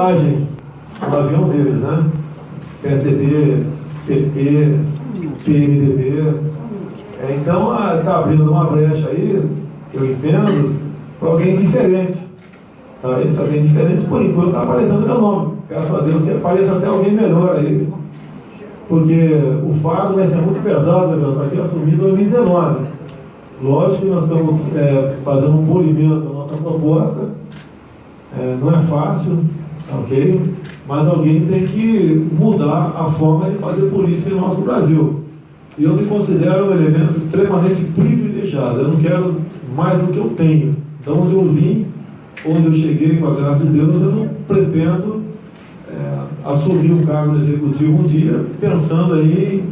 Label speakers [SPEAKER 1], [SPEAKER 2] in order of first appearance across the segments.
[SPEAKER 1] espionagem no avião deles, né? PSDB, PP, PMDB. Então, está abrindo uma brecha aí, eu entendo, para alguém diferente. Tá? Isso alguém diferente, por enquanto, está aparecendo meu nome. Graças a Deus que apareça até alguém melhor aí. Porque o fardo vai ser muito pesado, né? Para quem assumir em 2019. Lógico que nós estamos fazendo um polimento da nossa proposta. Não é fácil, ok? Mas alguém tem que mudar a forma de fazer política no nosso Brasil. E eu me considero um elemento extremamente privilegiado. Eu não quero mais do que eu tenho. De onde eu vim, onde eu cheguei, com a graça de Deus, eu não pretendo assumir um cargo no executivo um dia, pensando aí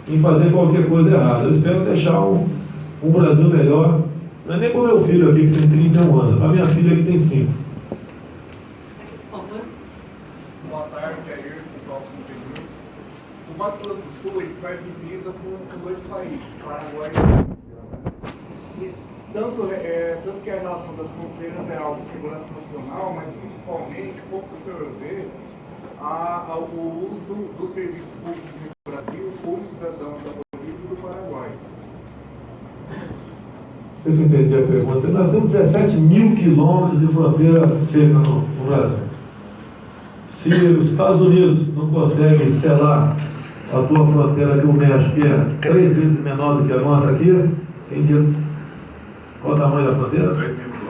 [SPEAKER 1] em fazer qualquer coisa errada. Eu espero deixar um Brasil melhor. Não é nem para o meu filho aqui, que tem 31 anos, para a minha filha, que tem 5.
[SPEAKER 2] Boa tarde, Jair, pessoal do Peru. O Mato Grosso do Sul ele faz divisa com 2 países, Paraguai e Brasil. Tanto que a relação das fronteiras é algo de segurança nacional, mas principalmente, como o senhor vê, o uso dos serviços públicos no Brasil ou cidadãos da Bolívia e do Paraguai.
[SPEAKER 1] Se eu entendi a pergunta, nós temos 17 mil quilômetros de fronteira seca no Brasil. Se os Estados Unidos não conseguem selar a tua fronteira com o México, que é 3 vezes menor do que a nossa aqui, qual o tamanho da fronteira? 3 mil quilômetros.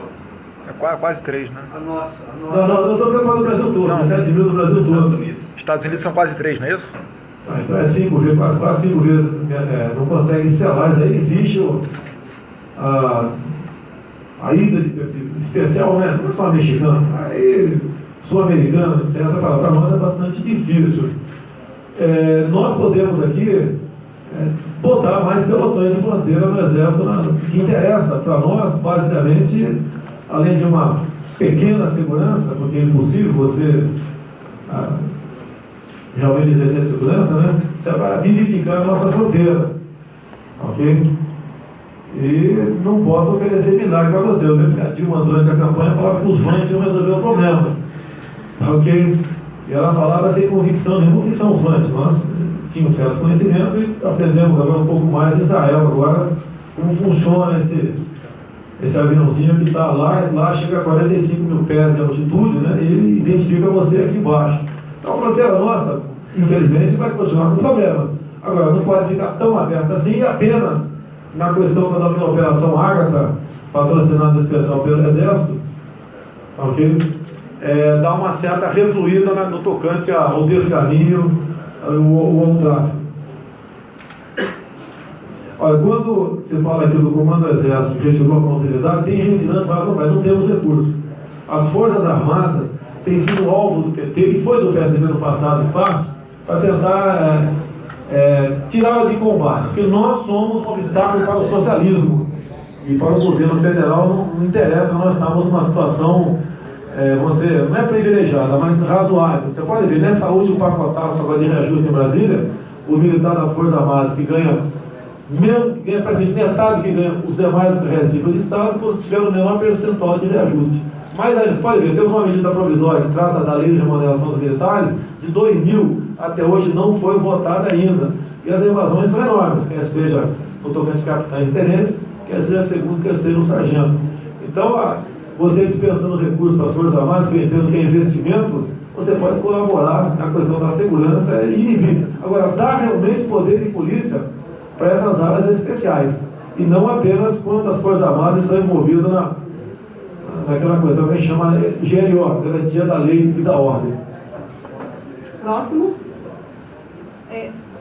[SPEAKER 3] É quase 3, né?
[SPEAKER 2] A nossa.
[SPEAKER 1] Não, eu estou falando do Brasil todo,
[SPEAKER 3] não,
[SPEAKER 1] 17 mil do Brasil todo.
[SPEAKER 3] Estados Unidos são quase 3, não é isso?
[SPEAKER 1] Então é 5 vezes, quase 5 vezes, não conseguem selar, isso aí existe a ida de especial, né? Não só mexicano, aí sul-americano, etc. Para nós é bastante difícil. Nós podemos aqui botar mais pelotões de fronteira no Exército, que interessa para nós, basicamente, além de uma pequena segurança, porque é impossível você realmente exercer segurança, né? Isso é para vivificar a nossa fronteira, ok? E não posso oferecer milagre para você. Eu lembro que a Dilma, durante a campanha, falava que os vans iam resolver o problema, ok? E ela falava sem convicção nenhuma que são os vans. Nós tínhamos certo conhecimento e aprendemos agora um pouco mais em Israel, agora, como funciona esse aviãozinho que está lá chega a 45 mil pés de altitude, né? E ele identifica você aqui embaixo. Então a fronteira nossa, infelizmente, vai continuar com problemas. Agora, não pode ficar tão aberta assim, apenas na questão da Operação Ágata, patrocinada especial pelo Exército, ok? Dá uma certa refluída no tocante ao descaminho, ao tráfico. Olha, quando se fala aqui do Comando do Exército, que chegou com austeridade, tem gente que não temos recursos. As Forças Armadas têm sido alvo do PT, que foi do PSDB no passado, em parte, para tentar tirá-la de combate, porque nós somos um obstáculo para o socialismo e para o governo federal não interessa, nós estamos numa situação, não é privilegiada, mas razoável. Você pode ver, nessa última pacotaço agora de reajuste em Brasília, o militar das Forças Armadas que ganha praticamente metade que ganha os demais regimes do Estado, tiveram o menor percentual de reajuste. Mas aí, você pode ver, temos uma medida provisória que trata da lei de remuneração dos militares, de 2000 até hoje não foi votada ainda. E as evasões são enormes, quer seja no tocante de capitães e tenentes, quer seja segundo, quer seja no sargento. Então, você dispensando recursos para as Forças Armadas, entendendo que é investimento, você pode colaborar na questão da segurança e inibir. Agora, dá realmente poder de polícia para essas áreas especiais, e não apenas quando as Forças Armadas estão envolvidas naquela questão que a gente chama GLO, Garantia da Lei e da Ordem.
[SPEAKER 4] Próximo.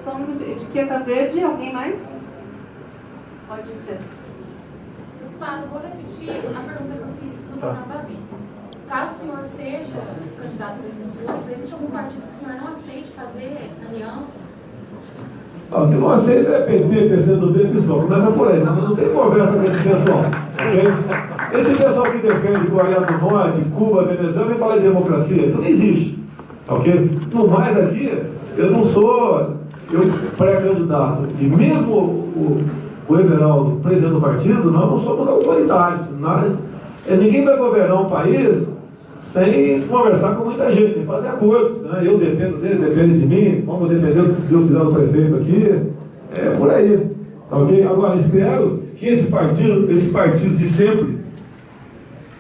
[SPEAKER 4] Somos de Etiqueta Verde, alguém mais? Pode dizer.
[SPEAKER 5] Deputado, vou repetir a pergunta que eu fiz do Jornal da Vida. Caso o senhor seja candidato em 2018, existe algum partido que o senhor não aceite fazer aliança?
[SPEAKER 1] O que não aceita é PT, PCdoB, PSOL. Começa por aí, não tem conversa com esse pessoal. Okay? Esse pessoal que defende Coreia do Norte, Cuba, Venezuela, vem falar de democracia. Isso não existe. Ok? No mais aqui, eu não sou pré-candidato. E mesmo o Everaldo, presidente do partido, nós não somos autoritários. Ninguém vai governar um país sem conversar com muita gente, sem fazer acordos. Né? Eu dependo dele, depende de mim, vamos depender, se Deus quiser, do prefeito aqui. É por aí. Tá ok? Agora, espero que esse partido de sempre,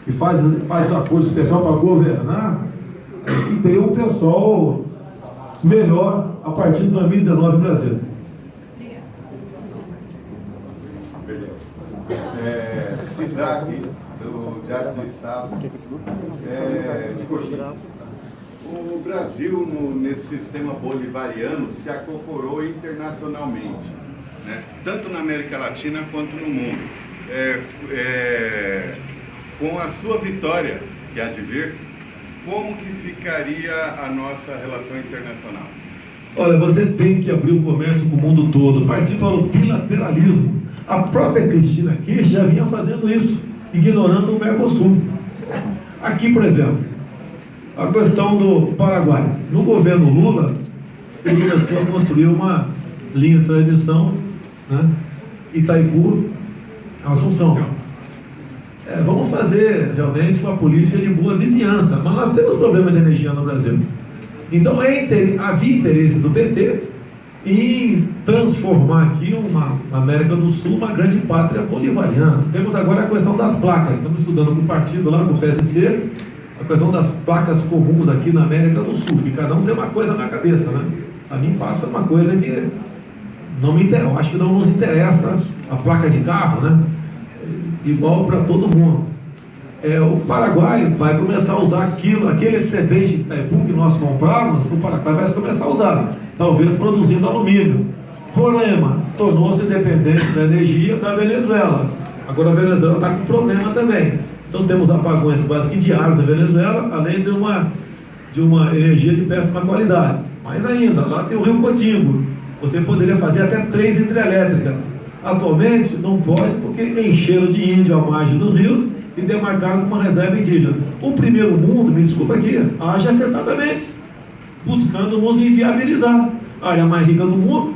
[SPEAKER 1] que faz um acordo especial para governar, que tenha um pessoal melhor a partir de 2019 no Brasil.
[SPEAKER 2] Sidraque, do Diário do Estado, de Coxinha. O Brasil, nesse sistema bolivariano, se acocorou internacionalmente, né? Tanto na América Latina quanto no mundo. Com a sua vitória, que há de vir, como que ficaria a nossa relação internacional?
[SPEAKER 1] Olha, você tem que abrir o comércio com o mundo todo, partir para o bilateralismo. A própria Cristina Kirchner já vinha fazendo isso, ignorando o Mercosul. Aqui, por exemplo, a questão do Paraguai. No governo Lula, ele começou a construir uma linha de transmissão, né? Itaipu, Assunção. Vamos fazer realmente uma política de boa vizinhança, mas nós temos problemas de energia no Brasil. Então havia interesse do PT em transformar aqui uma América do Sul uma grande pátria bolivariana. Temos agora a questão das placas, estamos estudando com o partido lá, com o PSC, a questão das placas comuns aqui na América do Sul, que cada um tem uma coisa na cabeça, né? A mim passa uma coisa que não me interessa, eu acho que não nos interessa a placa de carro, né? Igual para todo mundo. O Paraguai vai começar a usar aquele excedente de Itaipu que nós compramos, o Paraguai vai começar a usar, talvez produzindo alumínio. Roraima tornou-se dependente da energia da Venezuela. Agora a Venezuela está com problema também. Então temos apagões quase que diários da Venezuela, além de uma energia de péssima qualidade. Mais ainda, lá tem o Rio Cotingo. Você poderia fazer até 3 hidrelétricas. Atualmente não pode porque encheram de índio à margem dos rios e demarcaram com uma reserva indígena. O primeiro mundo, me desculpa aqui, age acertadamente, buscando nos inviabilizar. A área mais rica do mundo,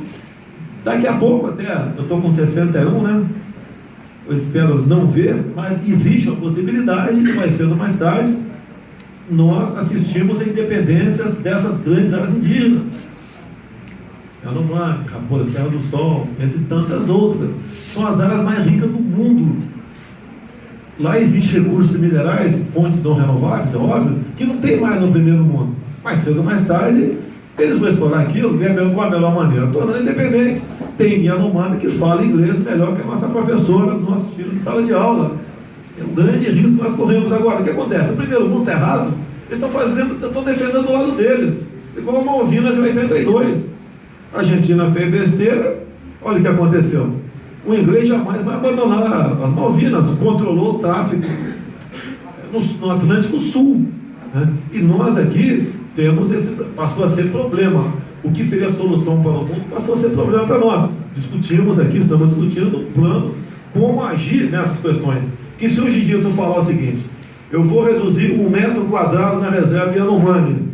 [SPEAKER 1] daqui a pouco até, eu estou com 61, né? Eu espero não ver, mas existe a possibilidade de mais cedo ou mais tarde nós assistimos a independências dessas grandes áreas indígenas. Yanomami, Raposa, Serra do Sol, entre tantas outras. São as áreas mais ricas do mundo. Lá existem recursos minerais, fontes não renováveis, é óbvio, que não tem mais no primeiro mundo. Mais cedo ou mais tarde, eles vão explorar aquilo com a melhor maneira, tornando independente. Tem Yanomami que fala inglês melhor que a nossa professora dos nossos filhos de sala de aula. É um grande risco que nós corremos agora. O que acontece? O primeiro mundo está errado, eles estão defendendo do lado deles. Igual Malvinas em 82. A Argentina fez besteira, olha o que aconteceu. O inglês jamais vai abandonar as Malvinas, controlou o tráfico no Atlântico Sul, né? E nós aqui temos passou a ser problema. O que seria a solução para o mundo passou a ser problema para nós. Discutimos aqui, estamos discutindo um plano, como agir nessas questões. Que se hoje em dia tu falar o seguinte, eu vou reduzir 1 metro quadrado na reserva Yanomami,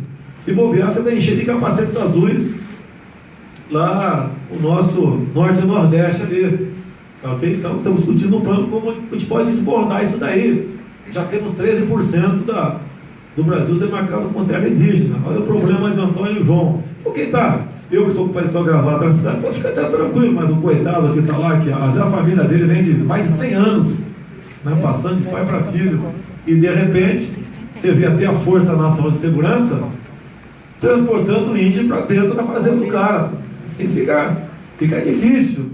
[SPEAKER 1] se bobear, você vai encher de capacetes azuis lá o nosso norte e nordeste ali, ok? Então estamos discutindo um plano como a gente pode desbordar isso daí. Já temos 13% do Brasil demarcado com terra indígena. Olha o problema de Antônio e João. Por que tá? Eu que estou com o paletó gravado na cidade, posso ficar até tranquilo, mas o coitado que está lá, que a família dele vem de mais de 100 anos, né, passando de pai para filho, e de repente você vê até a Força Nacional de Segurança transportando índio para dentro da fazenda do cara. Assim fica difícil,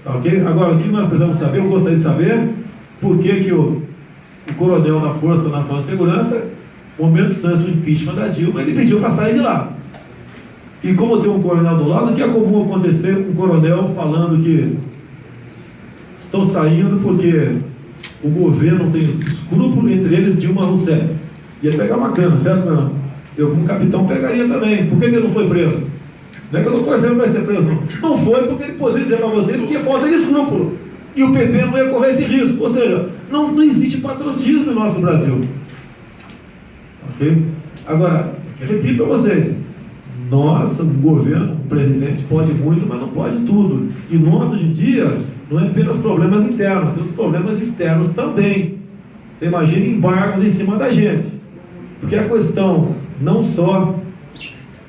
[SPEAKER 1] tá, ok? Agora, o que nós precisamos saber, eu gostaria de saber por que o coronel da Força Nacional de Segurança, momentos antes do impeachment da Dilma, ele pediu para sair de lá. E como tem um coronel do lado, o que é comum acontecer com um coronel falando que estão saindo porque o governo tem escrúpulo, entre eles Dilma Rousseff. Ia pegar uma cana, certo, não? Eu como capitão pegaria também. Por que ele não foi preso? Não é que eu estou torcendo para ser preso, não. Não foi porque ele poderia dizer para vocês que falta de escrúpulo. E o PT não ia correr esse risco. Ou seja, não existe patriotismo no nosso Brasil. Ok? Agora, repito para vocês. Nossa, o governo, o presidente pode muito, mas não pode tudo. E nós, hoje em dia, não é apenas problemas internos, temos problemas externos também. Você imagina embargos em cima da gente. Porque a questão não só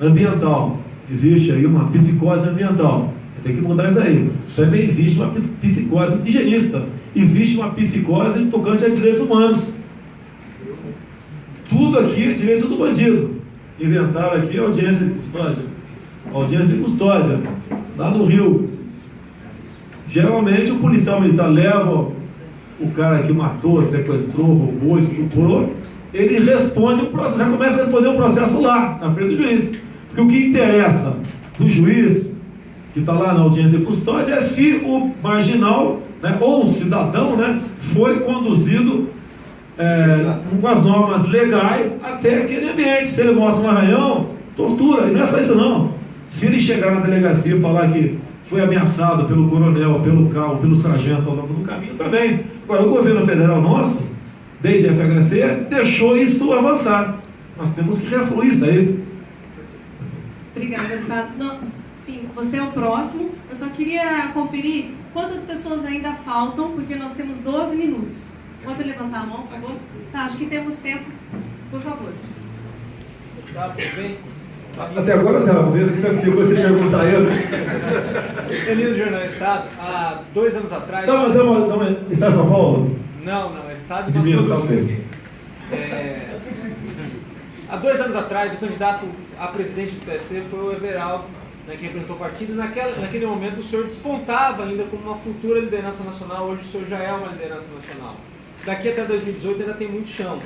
[SPEAKER 1] ambiental, existe aí uma psicose ambiental, tem que mudar isso aí. Também existe uma psicose higienista, existe uma psicose tocante a direitos humanos. Tudo aqui é direito do bandido. Inventaram aqui a audiência de custódia. Audiência de custódia, lá no Rio. Geralmente o policial militar leva o cara que matou, sequestrou, roubou, estuprou, ele responde o processo, já começa a responder o processo lá, na frente do juiz. Porque o que interessa do juiz, que está lá na audiência de custódia, é se o marginal, né, ou o cidadão, né, foi conduzido com as normas legais até aquele ambiente. Se ele mostra um arranhão, tortura. E não é só isso não. Se ele chegar na delegacia e falar que foi ameaçado pelo coronel, pelo cabo, pelo sargento ao longo do caminho, também. Agora, o governo federal nosso, desde a FHC, deixou isso avançar. Nós temos que refluir isso daí.
[SPEAKER 4] Obrigada, deputado. Não, sim, você é o próximo. Eu só queria conferir quantas pessoas ainda faltam, porque nós temos 12 minutos. Pode levantar a mão, por favor? Tá, acho que temos tempo. Por favor.
[SPEAKER 6] Tá, tudo bem?
[SPEAKER 1] Até agora não, que você perguntar a ele.
[SPEAKER 6] Danilo do Jornal Estado, há 2 anos atrás...
[SPEAKER 1] Não, está em São Paulo?
[SPEAKER 6] Não, é Estado de Mato Grosso do Sul. Há 2 anos atrás, o candidato a presidente do PSC foi o Everaldo, né, que representou o partido, e naquele momento o senhor despontava ainda como uma futura liderança nacional. Hoje o senhor já é uma liderança nacional. Daqui até 2018 ainda tem muito chão.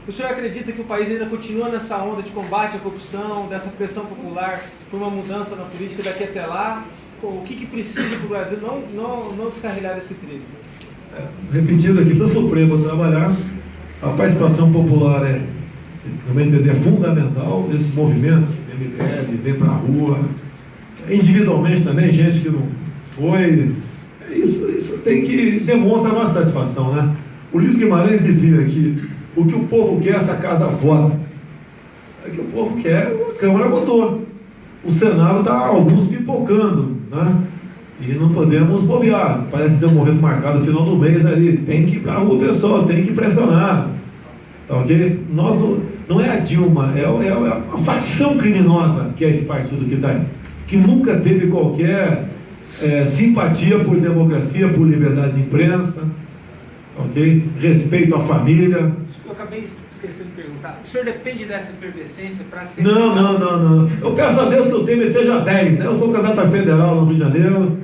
[SPEAKER 6] O senhor acredita que o país ainda continua nessa onda de combate à corrupção, dessa pressão popular por uma mudança na política daqui até lá? O que precisa para o Brasil não descarrilhar esse trilho?
[SPEAKER 1] Repetindo aqui, para o Supremo trabalhar, a participação popular no meu entender, é fundamental. Esses movimentos, MDL, vem para a rua, individualmente também, gente que não foi. Isso tem que demonstrar a nossa satisfação, né? O Luiz Guimarães dizia que o que o povo quer, essa casa vota. O que o povo quer, a Câmara votou. O Senado está alguns pipocando, né? E não podemos bobear. Parece que tem um movimento marcado no final do mês ali. Tem que ir para a rua, pessoal, tem que pressionar. Tá ok? Nós não é a Dilma, é a facção criminosa que é esse partido que está aí, que nunca teve qualquer simpatia por democracia, por liberdade de imprensa. Ok? Respeito à família.
[SPEAKER 6] Eu acabei esquecendo de perguntar. O senhor depende dessa efervescência para ser...
[SPEAKER 1] Não. Eu peço a Deus que o Temer seja 10. Né? Eu sou candidato a federal no Rio de Janeiro.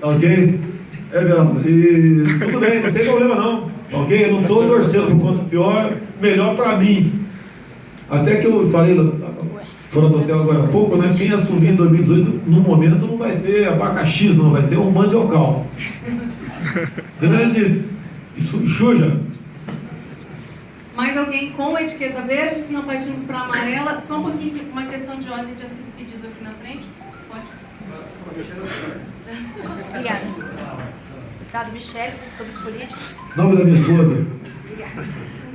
[SPEAKER 1] Ok? E tudo bem, não tem problema não. Ok? Eu não estou torcendo por quanto pior, melhor para mim. Até que eu falei fora do hotel agora há pouco, né? Quem assumir em 2018, no momento, não vai ter abacaxi, não vai ter um mandiocal. Grande... Xuja.
[SPEAKER 4] Mais alguém com a etiqueta verde? Se não, partimos para a amarela. Só um pouquinho, uma questão de ordem tinha sido pedido aqui na frente. Pode.
[SPEAKER 5] Obrigada. Deputado Michele, sobre os políticos.
[SPEAKER 1] Nome da minha esposa.
[SPEAKER 5] Obrigada.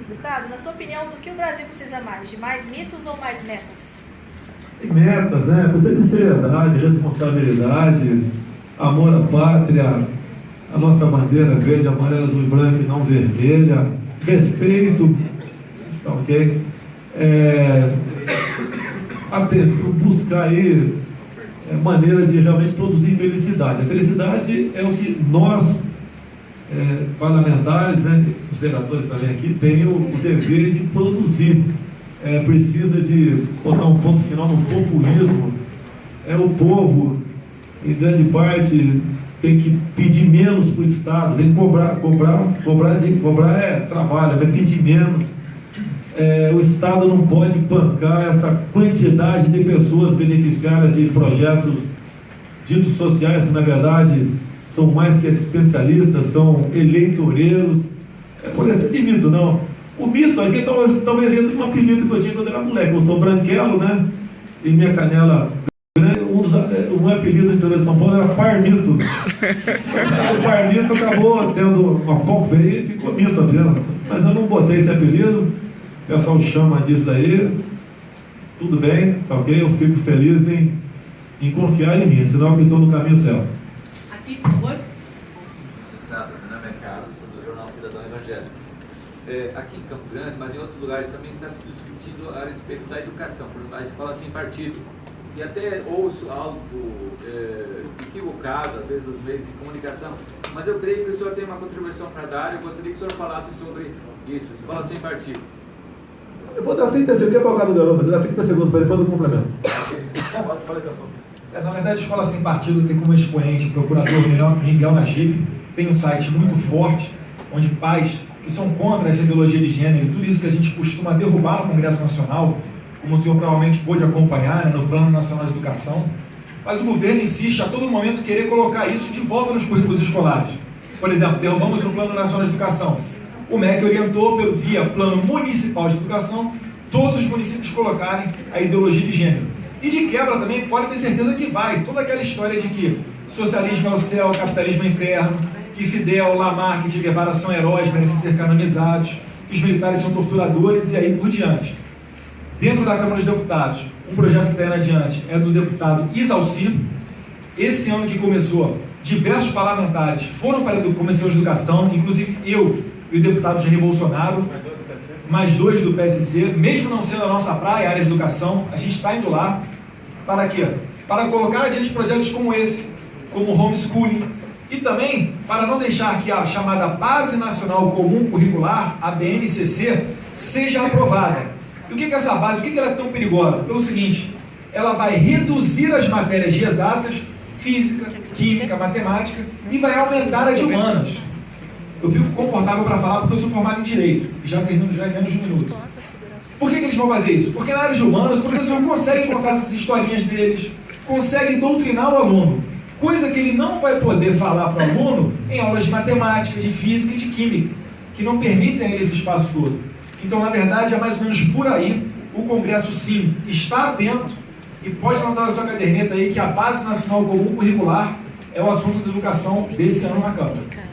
[SPEAKER 5] Deputado, na sua opinião, do que o Brasil precisa mais? De mais mitos ou mais metas?
[SPEAKER 1] Tem metas, né? Precisa de seriedade, responsabilidade, amor à pátria, a nossa bandeira verde, amarela, azul e branca e não vermelha, respeito, tá ok? Buscar aí maneira de realmente produzir felicidade. A felicidade é o que nós, parlamentares, né, os vereadores também aqui, tem o dever de produzir. Precisa de botar um ponto final no populismo. O povo, em grande parte, tem que pedir menos para o Estado, tem que cobrar é trabalho, vai pedir menos. O Estado não pode bancar essa quantidade de pessoas beneficiárias de projetos ditos sociais, que na verdade são mais que assistencialistas, são eleitoreiros. Por exemplo, de mito, não. O mito aqui talvez venha de um apelido que eu tinha quando era moleque. Eu sou branquelo, né? E minha canela grande. Um apelido do interior de São Paulo era Parmito. O Parmito acabou tendo uma pouco aí e ficou mito apenas. Mas eu não botei esse apelido. O pessoal chama disso daí. Tudo bem, tá ok? Eu fico feliz em confiar em mim, sinal que estou no caminho certo.
[SPEAKER 4] Aqui, por favor.
[SPEAKER 7] Meu nome é Carlos, sou do jornal Cidadão Evangélico. aqui em Campo Grande, mas em outros lugares também está se discutindo a respeito da educação, por exemplo, a escola sem partido. E até ouço algo equivocado, às vezes, nos meios de comunicação, mas eu creio que o senhor tem uma contribuição para dar e eu gostaria que o senhor falasse sobre isso, escola sem partido.
[SPEAKER 1] Eu vou dar 30 segundos, que é para o do garoto, vou dar 30 segundos para ele, depois eu complemento.
[SPEAKER 8] Na verdade, a Escola Sem Partido tem como expoente o procurador Miguel Najib, tem um site muito forte, onde pais que são contra essa ideologia de gênero, tudo isso que a gente costuma derrubar no Congresso Nacional, como o senhor provavelmente pôde acompanhar, né, no Plano Nacional de Educação, mas o governo insiste a todo momento querer colocar isso de volta nos currículos escolares. Por exemplo, derrubamos no Plano Nacional de Educação. O MEC orientou, via Plano Municipal de Educação, todos os municípios colocarem a ideologia de gênero. E de quebra também pode ter certeza que vai. Toda aquela história de que socialismo é o céu, capitalismo é o inferno, que Fidel, Lamarck e Che Guevara são heróis, merecem ser canonizados, que os militares são torturadores e aí por diante. Dentro da Câmara dos Deputados, um projeto que está indo adiante é do deputado Isalci. Esse ano que começou, diversos parlamentares foram para a Comissão de Educação, inclusive eu e o deputado Jair Bolsonaro, mais 2 do PSC, mesmo não sendo a nossa praia, a área de educação, a gente está indo lá. Para quê? Para colocar adiante projetos como esse, como homeschooling, e também para não deixar que a chamada Base Nacional Comum Curricular, a BNCC, seja aprovada. E o que é essa base, por que ela é tão perigosa? Pelo seguinte, ela vai reduzir as matérias de exatas, física, química, matemática, e vai aumentar as de humanas. Eu fico confortável para falar porque eu sou formado em Direito, e já termino já em menos de um minuto. Por que eles vão fazer isso? Porque na área de humanas, os professores conseguem contar essas historinhas deles, conseguem doutrinar o aluno, coisa que ele não vai poder falar para o aluno em aulas de matemática, de física e de química, que não permitem a ele esse espaço todo. Então, na verdade, é mais ou menos por aí. O Congresso, sim, está atento e pode anotar na sua caderneta aí que a Base Nacional Comum Curricular é o assunto da educação desse ano na Câmara.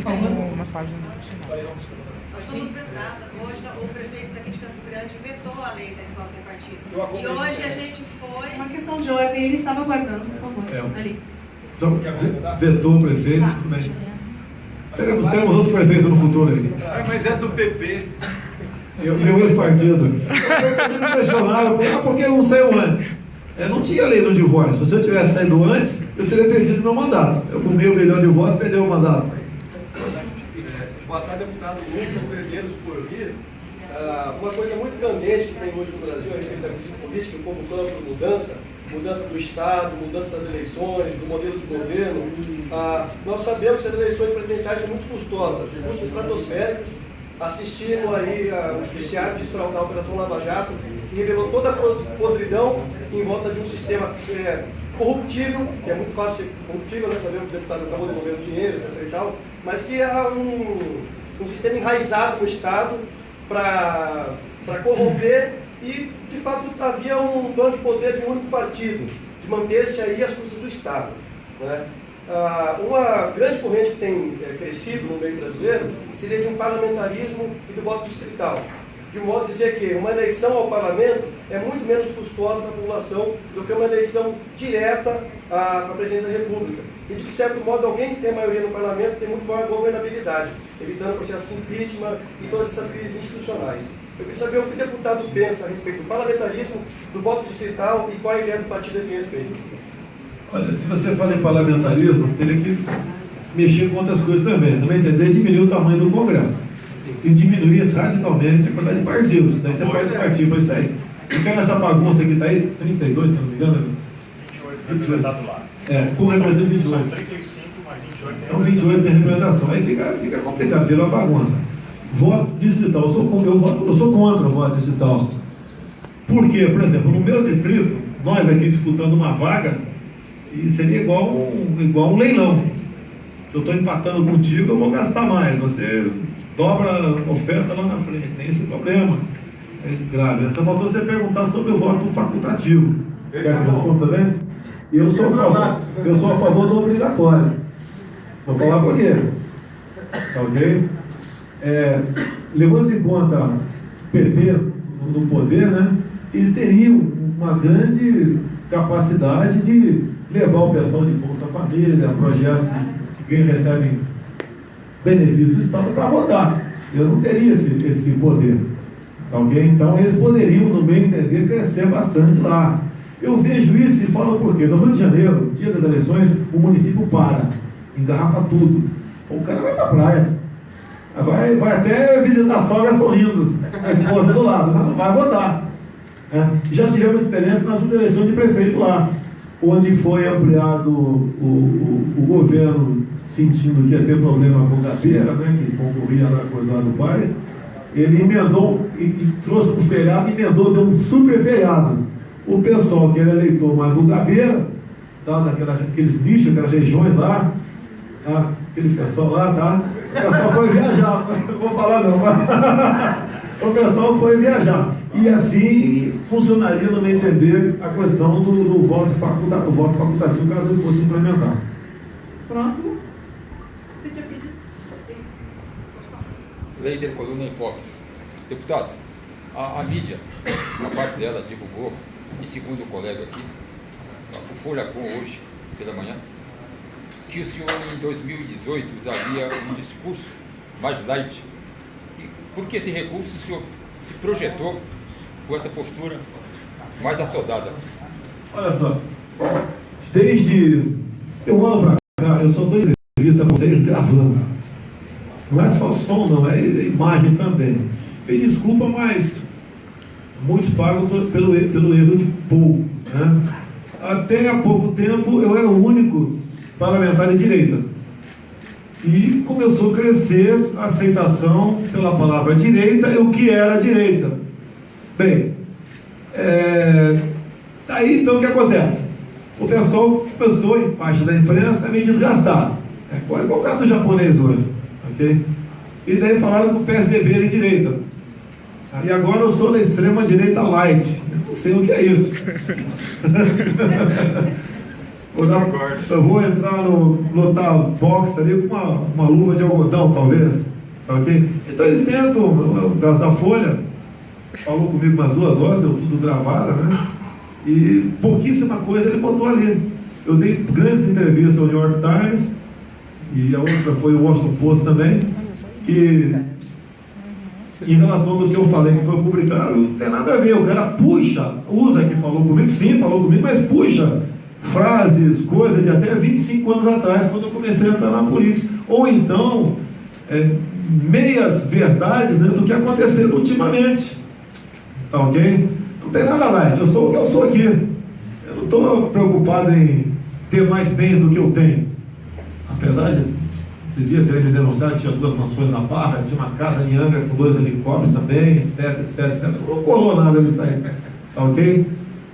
[SPEAKER 9] Uma página.
[SPEAKER 10] Nós somos vetados. Hoje o prefeito daqui de Campo Grande vetou a lei da escola sem partido. E hoje a gente foi...
[SPEAKER 4] Uma questão de ordem, ele estava aguardando, por favor. Ali.
[SPEAKER 1] Vetou o prefeito, tudo bem. Teremos outros prefeitos no futuro aí.
[SPEAKER 2] Mas é do PP.
[SPEAKER 1] Meu ex-partido. Eu me questionava, por que não saiu antes? Não tinha lei do divórcio. Se eu tivesse saído antes, eu teria perdido meu mandato. Eu com meio milhão de votos, perdeu o mandato.
[SPEAKER 11] Boa tarde, deputado Lucas Verdeiros por vir. Uma coisa muito candente que tem hoje no Brasil a respeito da crise política, o povo clama por mudança do Estado, mudança das eleições, do modelo de governo. Nós sabemos que as eleições presidenciais são muito custosas, custos estratosféricos. Assistimos aí o judiciário desfraudar a Operação Lava Jato, que revelou toda a podridão em volta de um sistema corruptível, que é muito fácil ser corruptível, né? Sabemos que o deputado acabou devolvendo dinheiro, etc. e tal, mas que é um sistema enraizado no Estado para corromper e, de fato, havia um plano de poder de um único partido, de manter-se aí às custas do Estado, né? Uma grande corrente que tem crescido no meio brasileiro seria de um parlamentarismo e do voto distrital, de modo a dizer que uma eleição ao parlamento é muito menos custosa para a população do que uma eleição direta para presidente da República. E de que, certo modo, alguém que tem maioria no parlamento tem muito maior governabilidade, evitando o processo de impeachment e todas essas crises institucionais. Eu queria saber o que o deputado pensa a respeito do parlamentarismo, do voto distrital e qual é a ideia do partido a esse respeito.
[SPEAKER 1] Olha, se você fala em parlamentarismo, teria que mexer com outras coisas também. Também entender diminuir o tamanho do Congresso. E diminuir radicalmente a quantidade de partidos. Daí você pode partir para isso aí. Porque nessa bagunça que está aí, 32, se não me engano.
[SPEAKER 2] 28 representados lá.
[SPEAKER 1] Com representante 28.
[SPEAKER 2] São 35, mais 28.
[SPEAKER 1] Então 28 tem representação. Aí fica complicado, vira uma bagunça. Voto distrital, eu sou contra o voto distrital. Por quê? Por exemplo, no meu distrito, nós aqui disputando uma vaga, e seria igual um leilão. Se eu estou empatando contigo, eu vou gastar mais. Você dobra a oferta lá na frente. Tem esse problema. É grave. Só faltou você perguntar sobre o voto facultativo. Quer que eu responda também? Eu sou a favor do obrigatório. Vou falar por quê. Tá ok? Levando em conta o PT no poder, né? Eles teriam uma grande capacidade de levar o pessoal de Bolsa Família, projetos que quem recebe benefício do Estado para votar. Eu não teria esse poder. Okay? Então eles poderiam, no meu entender, crescer bastante lá. Eu vejo isso e falo por quê? No Rio de Janeiro, dia das eleições, o município para, engarrafa tudo. O cara vai para a praia. Vai até visitar a sogra sorrindo, a esposa do lado, mas não vai votar. Já tivemos experiência nas últimas eleições de prefeito lá, onde foi ampliado o governo, sentindo que ia ter problema com a Gabeira, né, que concorria lá com o Eduardo Paes. Ele emendou e trouxe um feriado, emendou, deu um super feriado. O pessoal que era eleitor mais do Gabeira, aqueles bichos, aquelas regiões lá, tá? Aquele pessoal lá, tá? O pessoal foi viajar, não vou falar não, mas o pessoal foi viajar. E assim funcionaria, no meu entender, a questão do voto facultativo, caso ele fosse implementado.
[SPEAKER 4] Próximo. Você tinha pedido?
[SPEAKER 12] Leiter Coluna em Fox. Deputado, a mídia, a parte dela divulgou, e segundo o colega aqui, o Folha.com hoje, pela manhã, que o senhor em 2018 usaria um discurso mais light. E por que esse recurso o senhor se projetou com essa postura mais assodada?
[SPEAKER 1] Olha só, desde eu ando pra cá, eu só dou entrevista com vocês gravando. Não é só som, não, é imagem também. Me desculpa, mas muitos pagam pelo erro de pouco, né? Até há pouco tempo eu era o único parlamentar de direita. E começou a crescer a aceitação pela palavra direita e o que era direita. Bem, daí então o que acontece? O pessoal começou, em parte da imprensa, a me desgastar. Qual é o caso do japonês hoje? Okay? E daí falaram que o PSDB era de direita. E agora eu sou da extrema direita light. Eu não sei o que é isso. Eu vou entrar lotar box ali com uma luva de algodão, talvez. Okay? Então eles tentam, o caso da Folha, falou comigo umas 2 horas, deu tudo gravado, né? E pouquíssima coisa ele botou ali. Eu dei grandes entrevistas ao New York Times, e a outra foi o Washington Post também, e em relação do que eu falei que foi publicado, não tem nada a ver. O cara usa que falou comigo, sim, falou comigo, mas puxa frases, coisas de até 25 anos atrás, quando eu comecei a entrar na política. Ou então, meias verdades, né, do que aconteceu ultimamente. Tá ok? Não tem nada mais, eu sou o que eu sou aqui. Eu não estou preocupado em ter mais bens do que eu tenho. Apesar de esses dias terem me denunciado, tinha 2 mansões na Barra, tinha uma casa em Angra com 2 helicópteros também, etc, etc, etc. Não colou nada disso aí, tá ok?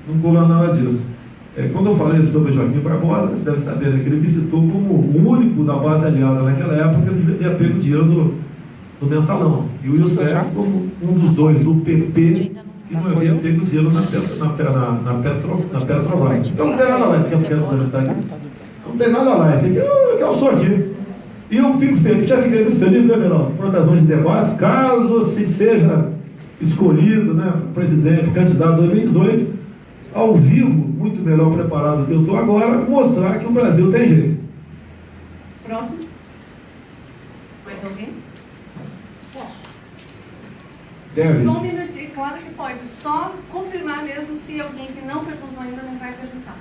[SPEAKER 1] Não colou nada disso. Quando eu falei sobre o Joaquim Barbosa, você deve saber, né, que ele me citou como o único da base aliada naquela época que ele tinha pego dinheiro do mensalão. E o Youssef como um dos 2 do PP que não havia pego dinheiro na Petrobras. Então não tem nada lá, você quer complementar aqui? Não tem nada lá, isso aqui eu sou aqui. E eu fico feliz, já fiquei muito feliz, né, Menor? Por ocasião de debates, caso se seja escolhido, né, presidente, candidato em 2018, ao vivo, muito melhor preparado do que eu estou agora, mostrar que o Brasil tem jeito.
[SPEAKER 4] Próximo. Mais alguém? Posso?
[SPEAKER 1] Deve.
[SPEAKER 4] Só um minutinho, claro que pode. Só confirmar mesmo se alguém que não perguntou ainda não vai perguntar.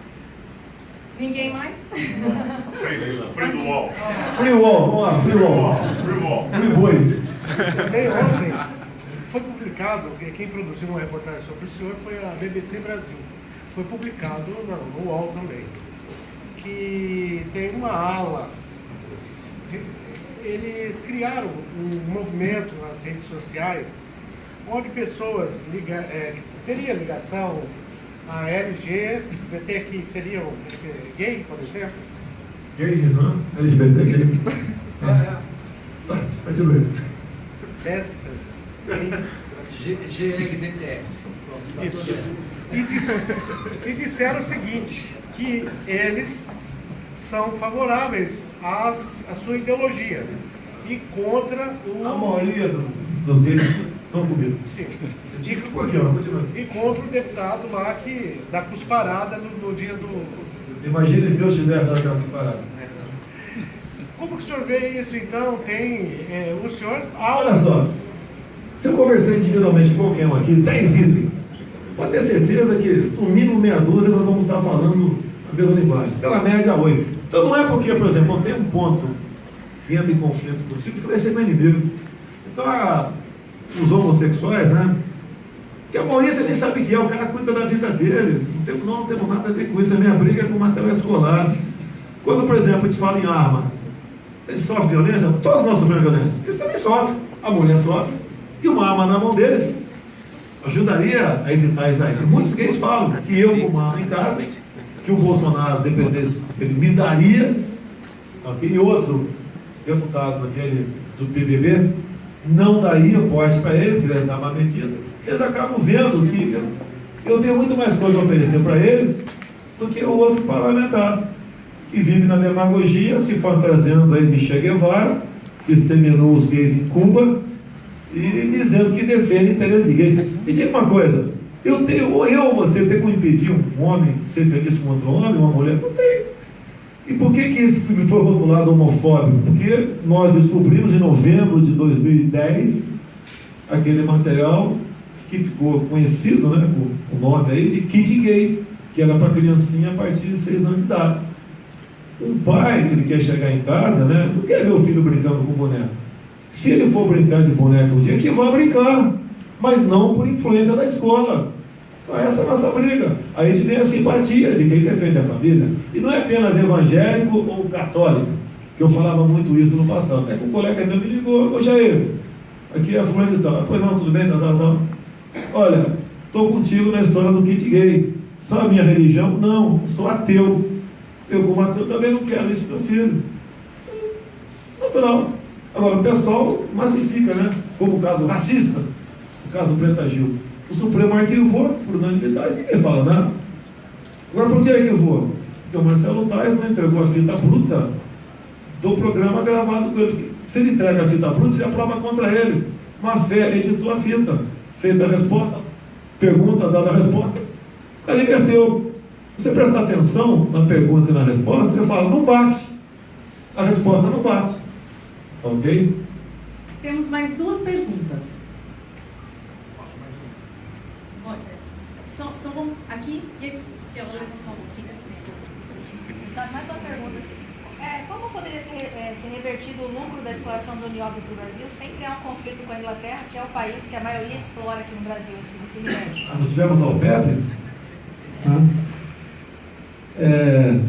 [SPEAKER 4] Ninguém mais?
[SPEAKER 2] Free do wall.
[SPEAKER 1] Free wall, vamos lá, free wall. Free boi.
[SPEAKER 13] Ontem foi publicado, quem produziu uma reportagem sobre o senhor foi a BBC Brasil. Foi publicado no UOL também, que tem uma ala. Eles criaram um movimento nas redes sociais onde pessoas que teriam ligação a LGBT, que seriam gay, por exemplo.
[SPEAKER 1] Gays, não? LGBT, gay. Pode ver.
[SPEAKER 13] GLBTS. Isso. E disseram o seguinte, que eles são favoráveis à sua ideologia e contra o...
[SPEAKER 1] A maioria dos gays estão comigo.
[SPEAKER 13] Sim.
[SPEAKER 1] E
[SPEAKER 13] contra o deputado lá que dá cusparada no dia do...
[SPEAKER 1] Imagine se eu tivesse dado cusparada.
[SPEAKER 13] Como que o senhor vê isso, então? Tem o senhor...
[SPEAKER 1] Olha só, se eu conversar individualmente com qualquer um aqui, 10 itens, pode ter certeza que, no mínimo meia dúzia, nós vamos estar falando a mesma linguagem. Pela média, 8. Então não é porque, por exemplo, não tem um ponto que entra em conflito contigo, que você vai ser meu inimigo. Então, os homossexuais, né? Que a maioria você nem sabe o que é, o cara cuida da vida dele. Não temos nada a ver com isso, a minha briga é com o material escolar. Quando, por exemplo, a gente fala em arma, eles sofrem violência, todos nós sofremos violência. Eles também sofrem, a mulher sofre, e uma arma na mão deles ajudaria a evitar isso aí. Muitos gays falam que eu, com uma arma em casa, que o Bolsonaro, dependesse, ele me daria, okay? E outro deputado aquele do PBB não daria porte para ele, porque ele é armamentista. Eles acabam vendo que eu tenho muito mais coisa a oferecer para eles do que o outro parlamentar, que vive na demagogia, se fantasiando aí de Che Guevara, que exterminou os gays em Cuba, e dizendo que defende interesse de gays. Me diga uma coisa, eu ou você tem como impedir um homem de ser feliz com outro homem, uma mulher? Não tem. E por que esse filme foi rotulado homofóbico? Porque nós descobrimos em novembro de 2010 aquele material que ficou conhecido, né, com o nome aí de kit gay, que era para criancinha a partir de 6 anos de idade. Um pai, ele quer chegar em casa, né, não quer ver o filho brincando com boneco. Se ele for brincar de boneco um dia, que vá brincar, mas não por influência da escola. Então essa é a nossa briga. A gente tem a simpatia de quem defende a família. E não é apenas evangélico ou católico, que eu falava muito isso no passado. É que um colega meu me ligou: ô Jair, aqui é fulano e tal. Pois não, tudo bem, tal. Olha, estou contigo na história do kit gay. Sabe a minha religião? Não, sou ateu. Eu, como ateu, também não quero isso para o meu filho. Natural. Agora, o pessoal massifica, né? Como o caso racista, o caso Preta Gil. O Supremo arquivou por unanimidade, ninguém fala nada. Agora, por que arquivou? Porque o Marcelo Tais não entregou a fita bruta do programa gravado com ele. Se ele entrega a fita bruta, você aprova contra ele. Mafé editou a fita, feita a resposta, pergunta, dada a resposta, o cara inverteu. Você presta atenção na pergunta e na resposta, você fala, não bate. A resposta não bate. Ok?
[SPEAKER 4] Temos mais 2 perguntas. Então vamos aqui e aqui. Que eu vou levantar aqui.
[SPEAKER 5] Então, mais uma pergunta. Como poderia ser revertido o lucro da exploração do nióbio para o Brasil sem criar um conflito com a Inglaterra, que é o país que a maioria explora aqui no Brasil, esse minério?
[SPEAKER 1] Não tivemos a OPEP?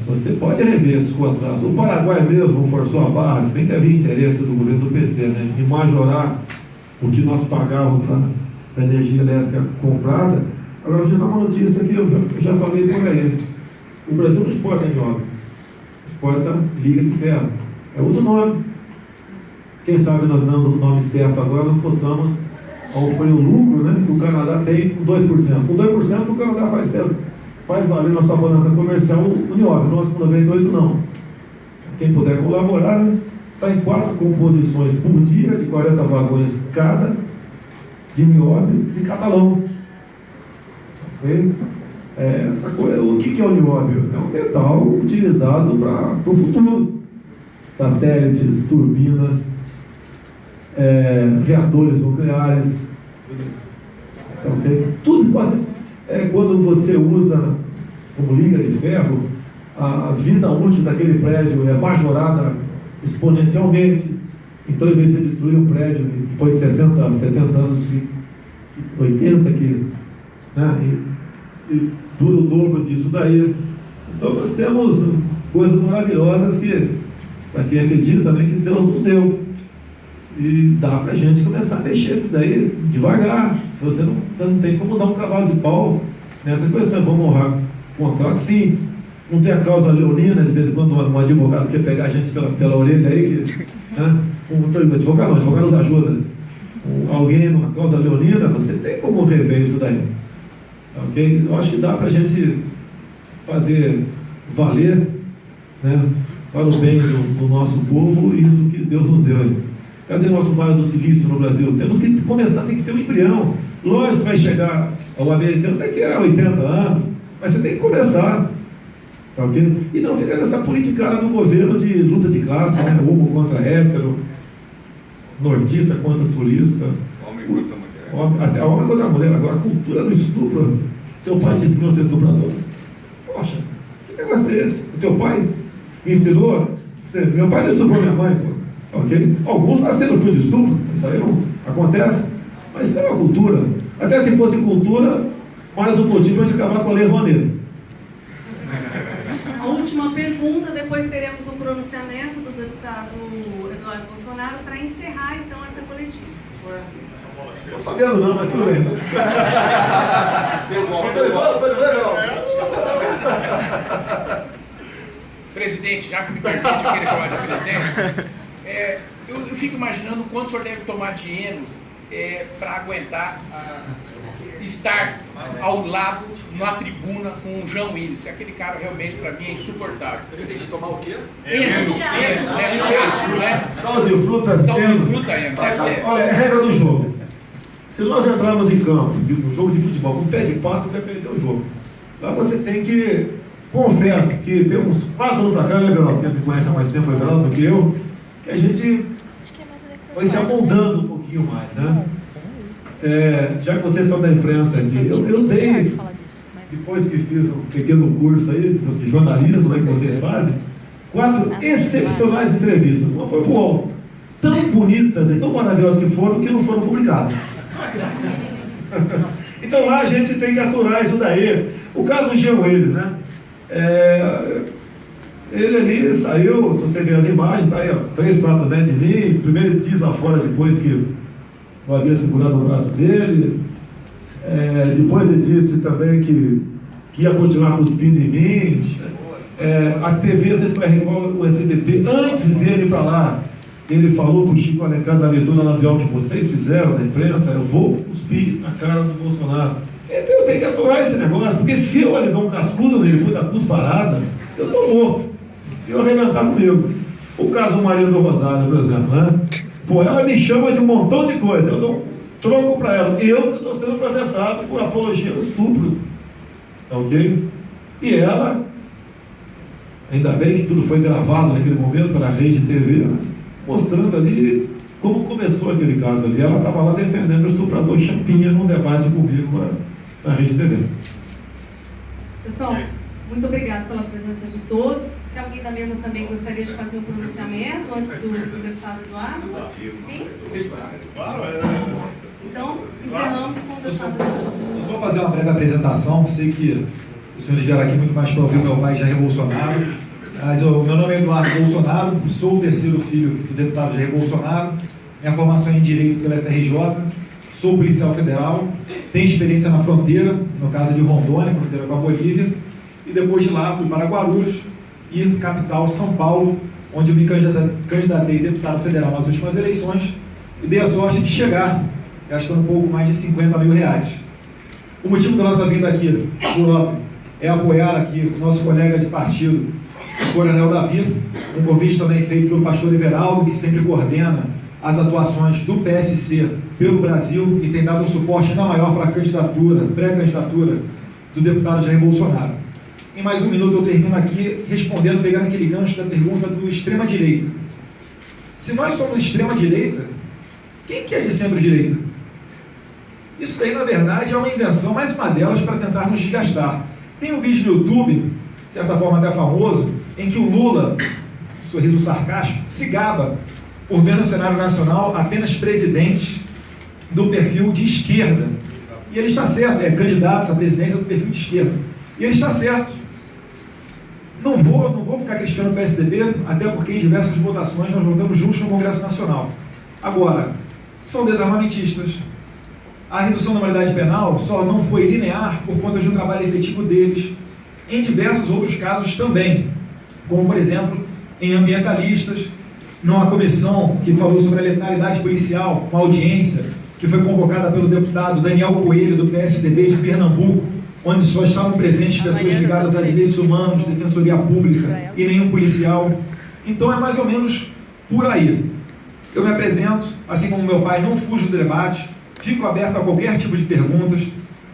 [SPEAKER 1] Você pode rever esse contrato. O Paraguai mesmo forçou a barra, se bem que havia interesse do governo do PT, né, de majorar o que nós pagávamos para a energia elétrica comprada. Agora, eu vou te dar uma notícia que eu já falei por aí. O Brasil não exporta nióbio, exporta liga de ferro. É outro nome. Quem sabe nós dando o nome certo agora, nós possamos oferecer o lucro, né, que o Canadá tem com 2%. Com 2% o Canadá faz valer na sua balança comercial o nióbio. Nós com 98% não. Quem puder colaborar, né, saem 4 composições por dia, de 40 vagões cada, de nióbio de catalão. Okay? Essa coisa, o que é o nióbio? É um metal utilizado para o futuro. Satélites, turbinas, reatores nucleares. Okay? Tudo passa. Quando você usa como liga de ferro, a vida útil daquele prédio é majorada exponencialmente. Então, em vez de você destruir um prédio depois de 60, 70 anos, 80, né, e dura o dobro disso daí. Então, nós temos coisas maravilhosas que, para quem acredita também, que Deus nos deu. E dá para a gente começar a mexer isso daí devagar. Se você não tem como dar um cavalo de pau nessa questão, vamos honrar com a causa, sim. Não tem a causa leonina, de vez em quando um advogado quer pegar a gente pela orelha aí, né? Advogado nos ajuda. Alguém numa causa leonina, você tem como rever isso daí. Ok? Eu acho que dá para a gente fazer valer, né, para o bem do nosso povo isso que Deus nos deu. Cadê o nosso Vale do Silício no Brasil? Temos que começar, tem que ter um embrião. Lógico que vai chegar ao americano daqui a 80 anos, mas você tem que começar. Tá ok? E não fica nessa politicada do governo de luta de classe, né? Homo contra hétero, nordista contra sulista.
[SPEAKER 12] Homem contra mulher.
[SPEAKER 1] Até homem contra mulher. Agora, a cultura do estupro. Teu pai te ensinou a ser estuprador? Poxa, que negócio é esse? O teu pai me ensinou? Meu pai não estuprou minha mãe, pô. Ok? Alguns nasceram filho de estupro. Isso aí não acontece. Mas isso é uma cultura. Até se fosse cultura, mais um motivo para a gente acabar com a Lei Rouanet.
[SPEAKER 4] A última pergunta, depois teremos um pronunciamento do deputado Eduardo Bolsonaro para encerrar então essa coletiva.
[SPEAKER 1] Não estou sabendo não, mas tudo bem.
[SPEAKER 14] Presidente, já que me permite, eu queria falar de presidente, eu fico imaginando quanto o senhor deve tomar dinheiro para aguentar estar ao lado, na tribuna, com o João Willis. Aquele cara realmente, para mim, é insuportável.
[SPEAKER 11] Eu entendi, tomar o quê?
[SPEAKER 14] Antiácido, né?
[SPEAKER 1] Sal de fruta,
[SPEAKER 14] sal de fruta, deve ser.
[SPEAKER 1] Olha, é a regra do jogo. Se nós entrarmos em campo, no jogo de futebol, com o pé de pato, vai perder o jogo. Lá você tem que... Confesso que tem uns 4 anos para cá, né, Everaldo? Quem me conhece há mais tempo, Everaldo, do que eu, que a gente foi se amoldando um pouquinho mais, né? Já que vocês são da imprensa aqui, eu dei, depois que fiz um pequeno curso aí, de jornalismo aí que vocês fazem, 4 excepcionais entrevistas. Uma foi pro UOL. Tão bonitas e tão maravilhosas que não foram publicadas. Então lá a gente tem que aturar isso daí. O caso do Jean Willis, né? Ele ali saiu, se você ver as imagens, tá aí, ó, 3, 4 metros de mim. Primeiro ele desafora depois que eu havia segurado o braço dele. Depois ele disse também que ia continuar cuspindo em mim. A TV, às vezes, vai recuar o SBT, antes dele ir para lá, ele falou para o Chico Alencar da leitura labial que vocês fizeram na imprensa: eu vou cuspir na cara do Bolsonaro. Então eu tenho que aturar esse negócio, porque se eu ali dar um cascudo nele depois da cusparada, eu estou morto. E eu arrebentar comigo. O caso do Maria do Rosário, por exemplo, né? Pô, ela me chama de um montão de coisa, eu dou um troco para ela. Eu estou sendo processado por apologia ao estupro. Tá ok? E ela, ainda bem que tudo foi gravado naquele momento pela Rede TV, né? Mostrando ali como começou aquele caso ali. Ela estava lá defendendo o estuprador Champinha num debate comigo na Rede TV.
[SPEAKER 4] Pessoal, muito obrigado pela presença de todos. Se alguém da mesa também gostaria de fazer um pronunciamento antes do deputado Eduardo? Sim? Então, encerramos com o deputado Eduardo.
[SPEAKER 8] Eu só vou fazer uma breve apresentação. Sei que os senhores vieram aqui muito mais para ouvir o meu pai, Jair Bolsonaro. Mas meu nome é Eduardo Bolsonaro, sou o 3º filho do deputado Jair Bolsonaro. Minha formação é em Direito pela FRJ, sou policial federal, tenho experiência na fronteira, no caso de Rondônia, fronteira com a Bolívia, e depois de lá fui para Guarulhos e capital São Paulo, onde eu me candidatei deputado federal nas últimas eleições e dei a sorte de chegar, gastando um pouco mais de R$50 mil. O motivo da nossa vinda aqui, por óbvio, é apoiar aqui o nosso colega de partido, o Coronel Davi, um convite também feito pelo pastor Everaldo, que sempre coordena as atuações do PSC pelo Brasil e tem dado um suporte ainda maior para a candidatura, pré-candidatura do deputado Jair Bolsonaro. Em mais um minuto eu termino aqui respondendo, pegando aquele gancho da pergunta do extrema-direita. Se nós somos extrema-direita, quem que é de centro-direita? Isso daí, na verdade, é uma invenção, mais uma delas, para tentar nos desgastar. Tem um vídeo no YouTube, de certa forma até famoso, em que o Lula, sorriso sarcástico, se gaba por ver no cenário nacional apenas presidentes do perfil de esquerda. E ele está certo, candidatos à presidência do perfil de esquerda. E ele está certo. Não vou ficar criticando o PSDB, até porque em diversas votações nós votamos juntos no Congresso Nacional. Agora, são desarmamentistas. A redução da maioridade penal só não foi linear por conta de um trabalho efetivo deles, em diversos outros casos também, como, por exemplo, em ambientalistas, numa comissão que falou sobre a letalidade policial, uma audiência que foi convocada pelo deputado Daniel Coelho, do PSDB de Pernambuco, onde só estavam presentes pessoas ligadas a direitos humanos, defensoria pública e nenhum policial. Então é mais ou menos por aí. Eu me apresento, assim como meu pai, não fujo do debate, fico aberto a qualquer tipo de perguntas.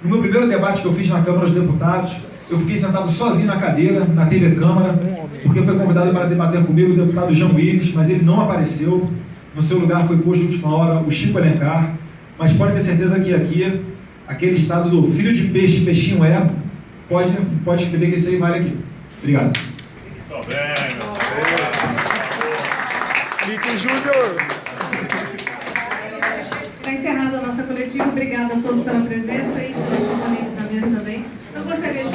[SPEAKER 8] No meu primeiro debate que eu fiz na Câmara dos Deputados, Eu fiquei sentado sozinho na cadeira, na TV Câmara, porque foi convidado para debater comigo o deputado Jean Willis, mas ele não apareceu. No seu lugar foi posto de última hora o Chico Alencar. Mas pode ter certeza que aqui, aquele estado do filho de peixe, peixinho é, pode escrever que esse aí vale aqui. Obrigado.
[SPEAKER 2] Muito bem, Felipe Júnior.
[SPEAKER 4] Está encerrada a nossa coletiva. Obrigada a todos pela presença e aos componentes da mesa também. Eu gostaria de